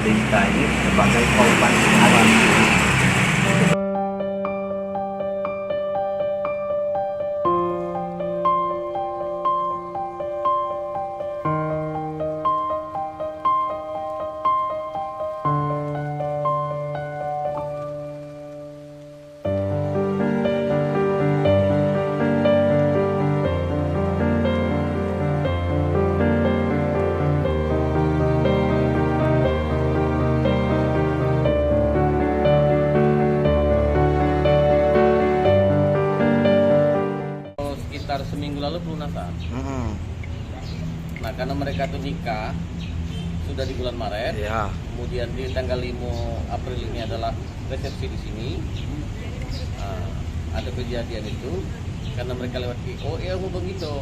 Lista ini sebagai korban awal. Sekitar seminggu lalu pelunasan. Nah, karena mereka tuh nikah sudah di bulan Maret, Ya. kemudian di tanggal 5 April ini adalah resepsi di sini. Nah, ada kejadian itu karena mereka lewat IO, ya begitu.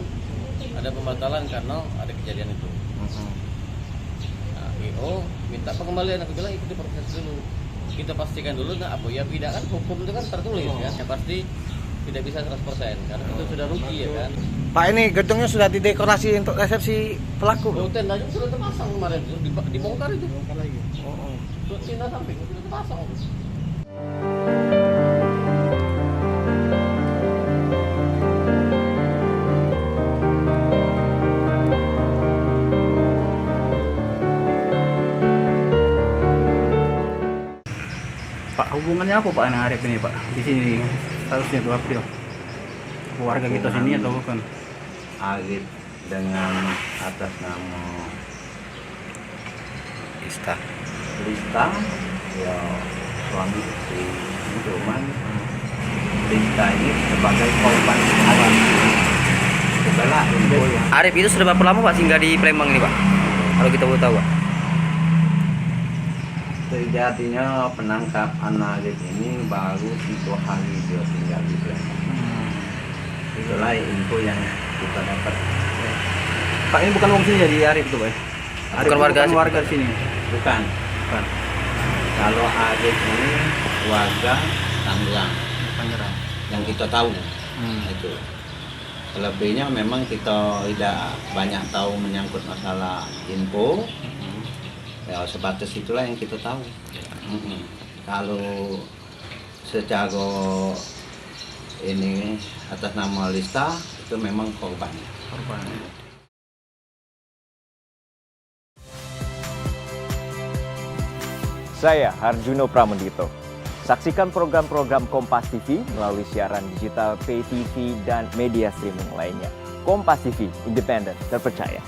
Ada pembatalan karena ada kejadian itu. Nah, IO minta pengembalian, aku bilang ikuti proses dulu. Kita pastikan dulu, nah apa ya tidak kan hukum itu kan tertulis kan, ya pasti tidak bisa 100% karena itu sudah rugi ya kan. Pak, ini gedungnya sudah didekorasi untuk resepsi pelaku. Oh, tendanya sudah terpasang kemarin, dibongkar itu. Bongkar lagi. Oh. Tuh, tenda samping sudah terpasang. Pak, hubungannya apa Pak dengan Arif ini Pak? Di sini statusnya 2 April. Warga kita sini atau bukan? Arif dengan atas nama Lista, ya suami istri, cuman Lista ini sebagai korban awal. Setelah info yang Arif itu sudah berapa lama Pak singgah di Palembang ini Pak? Kalau kita boleh tahu Pak. terjadinya penangkapan Arif ini baru 1 hari dia tinggal di Palembang. Itulah info yang kita dapat. Pak, ini bukan wong sini jadi Arif itu Pak? Arif Bukan warga bukan warga di sini. Bukan. Bukan. Kalau Arif ini warga Tangerang Tangerang. yang kita tahu. Itu. Selebihnya memang kita tidak banyak tahu menyangkut masalah info. Ya sebatas itulah yang kita tahu. Kalau secara ini atas nama Lista itu memang korban. Korban. Saya Harjuno Pramendito. Saksikan program-program Kompas TV melalui siaran digital, pay TV, dan media streaming lainnya. Kompas TV, independen, terpercaya.